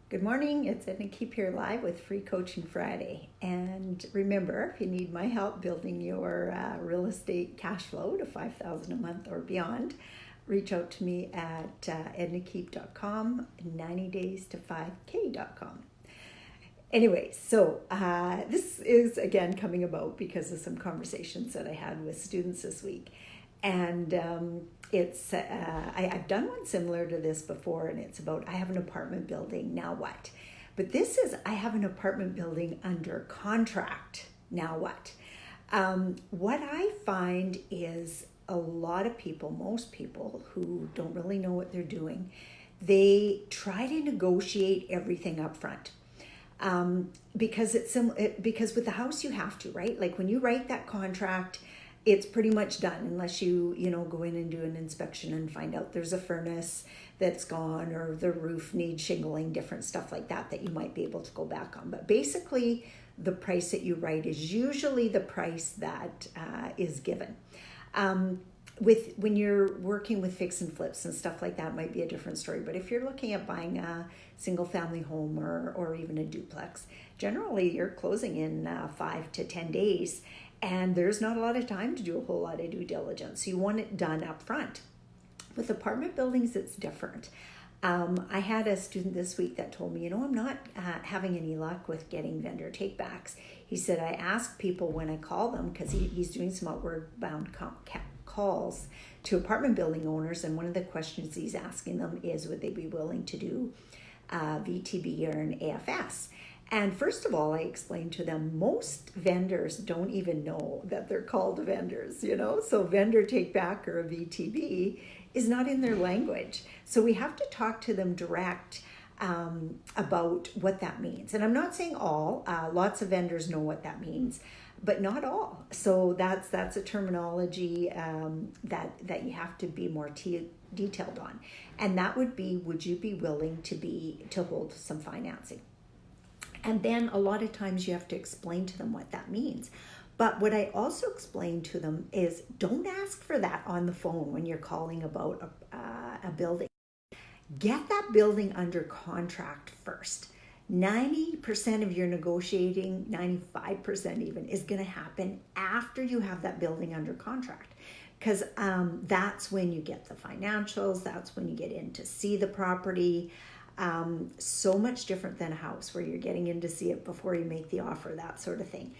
Good morning, it's Edna Keep here live with Free Coaching Friday. And remember, if you need my help building your real estate cash flow to $5,000 a month or beyond, reach out to me at ednakeep.com, 90 days to 5k.com. Anyway, so this is again coming about because of some conversations that I had with students this week. And I've done one similar to this before, and it's about I have an apartment building, now what? But this is I have an apartment building under contract, now what? What I find is a lot of people, most people who don't really know what they're doing, they try to negotiate everything up front. Because because with the house you have to, right? Like when you write that contract, it's pretty much done unless you go in and do an inspection and find out there's a furnace that's gone or the roof needs shingling, different stuff like that you might be able to go back on. But basically, the price that you write is usually the price that is given. When you're working with fix and flips and stuff like that, might be a different story. But if you're looking at buying a single family home or even a duplex, generally you're closing in 5 to 10 days. And there's not a lot of time to do a whole lot of due diligence. You want it done up front. With apartment buildings, it's different. I had a student this week that told me, I'm not having any luck with getting vendor takebacks. He said, I ask people when I call them, because he's doing some outward bound calls to apartment building owners, and one of the questions he's asking them is, would they be willing to do VTB or an AFS? And first of all, I explained to them, most vendors don't even know that they're called vendors, So vendor take back or a VTB is not in their language. So we have to talk to them direct about what that means. And I'm not saying all, lots of vendors know what that means, but not all. So that's a terminology that you have to be more detailed on. And that would be, would you be willing to hold some financing? And then a lot of times you have to explain to them what that means. But what I also explain to them is, don't ask for that on the phone when you're calling about a building. Get that building under contract first. 90% of your negotiating, 95% even, is going to happen after you have that building under contract. Because that's when you get the financials, that's when you get in to see the property. So much different than a house where you're getting in to see it before you make the offer, that sort of thing.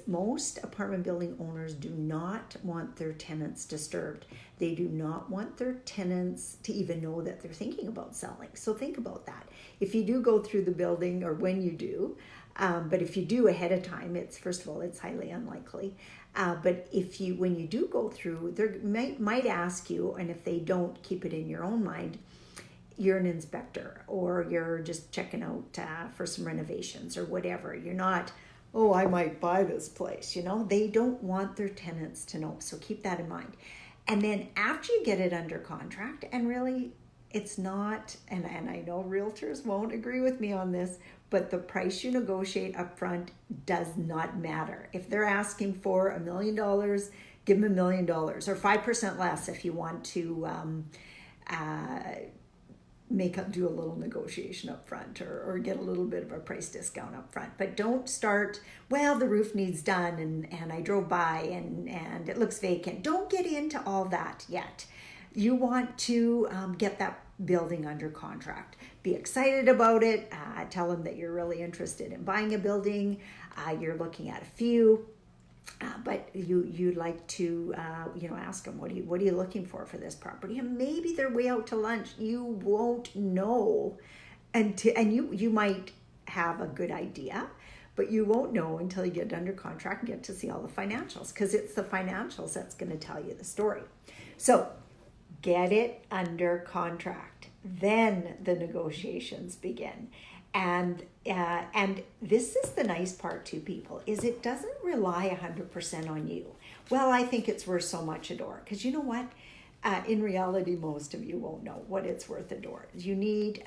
Most apartment building owners do not want their tenants disturbed. They do not want their tenants to even know that they're thinking about selling. So think about that. If you do go through the building, or when you do, but if you do ahead of time, it's highly unlikely. But when you do go through, they might ask you, and if they don't, keep it in your own mind, you're an inspector or you're just checking out for some renovations or whatever. You're not, I might buy this place, They don't want their tenants to know. So keep that in mind. And then after you get it under contract, and really it's not, and I know realtors won't agree with me on this, but the price you negotiate up front does not matter. If they're asking for $1 million, give them $1 million, or 5% less if you want to do a little negotiation up front or get a little bit of a price discount up front. But don't start, the roof needs done and I drove by and it looks vacant. Don't get into all that yet. You want to get that building under contract. Be excited about it. Tell them that you're really interested in buying a building. You're looking at a few. But you'd like to, ask them, what are you looking for this property? And maybe they're way out to lunch. You won't know, and you might have a good idea, but you won't know until you get under contract and get to see all the financials, because it's the financials that's going to tell you the story. So get it under contract. Then the negotiations begin. And this is the nice part to people, is it doesn't rely 100% on you. Well, I think it's worth so much a door. Because you know what? In reality, most of you won't know what it's worth a door. You need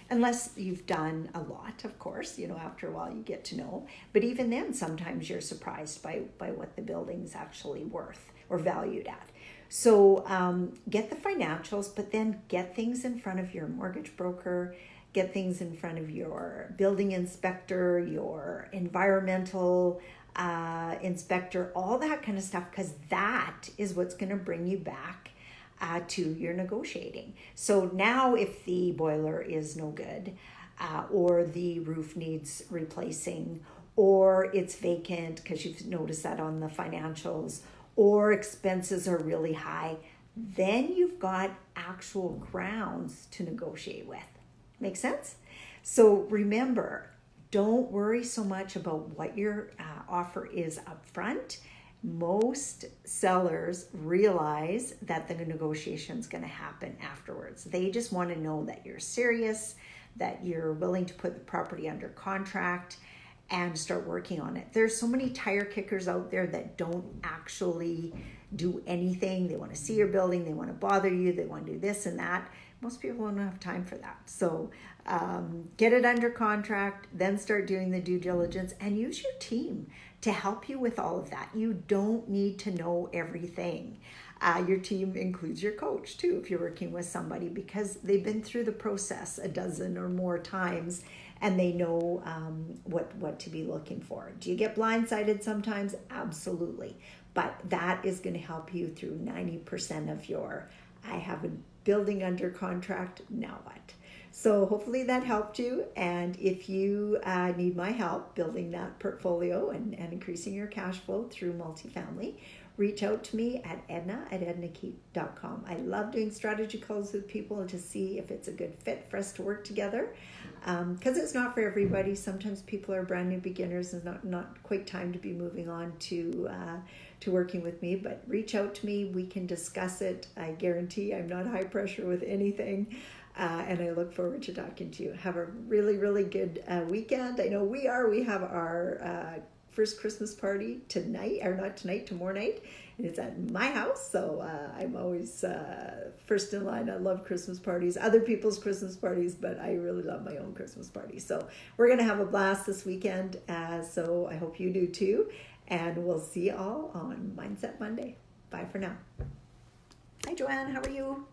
unless you've done a lot, of course, after a while you get to know. But even then, sometimes you're surprised by what the building's actually worth or valued at. So get the financials, but then get things in front of your mortgage broker, get things in front of your building inspector, your environmental inspector, all that kind of stuff, because that is what's going to bring you back to your negotiating. So now if the boiler is no good, or the roof needs replacing, or it's vacant because you've noticed that on the financials, or expenses are really high, then you've got actual grounds to negotiate with. Make sense? So remember, don't worry so much about what your offer is up front. Most sellers realize that the negotiation is going to happen afterwards. They just want to know that you're serious, that you're willing to put the property under contract and start working on it. There's so many tire kickers out there that don't actually do anything. They want to see your building, they want to bother you, they want to do this and that. Most people don't have time for that. So get it under contract, then start doing the due diligence, and use your team to help you with all of that. You don't need to know everything. Your team includes your coach too, if you're working with somebody, because they've been through the process a dozen or more times and they know what to be looking for. Do you get blindsided sometimes? Absolutely. But that is going to help you through 90% of your, I have a building under contract, now what? So hopefully that helped you. And if you need my help building that portfolio and increasing your cash flow through multifamily, reach out to me at edna@ednakeith.com. I love doing strategy calls with people to see if it's a good fit for us to work together, because it's not for everybody. Sometimes people are brand new beginners and not quite time to be moving on to working with me, but reach out to me. We can discuss it. I guarantee I'm not high pressure with anything. And I look forward to talking to you. Have a really, really good weekend. I know we have our first Christmas party tonight, or not tonight, tomorrow night, and it's at my house. So I'm always first in line. I love Christmas parties, other people's Christmas parties, but I really love my own Christmas party. So we're going to have a blast this weekend. So I hope you do too. And we'll see you all on Mindset Monday. Bye for now. Hi, Joanne. How are you?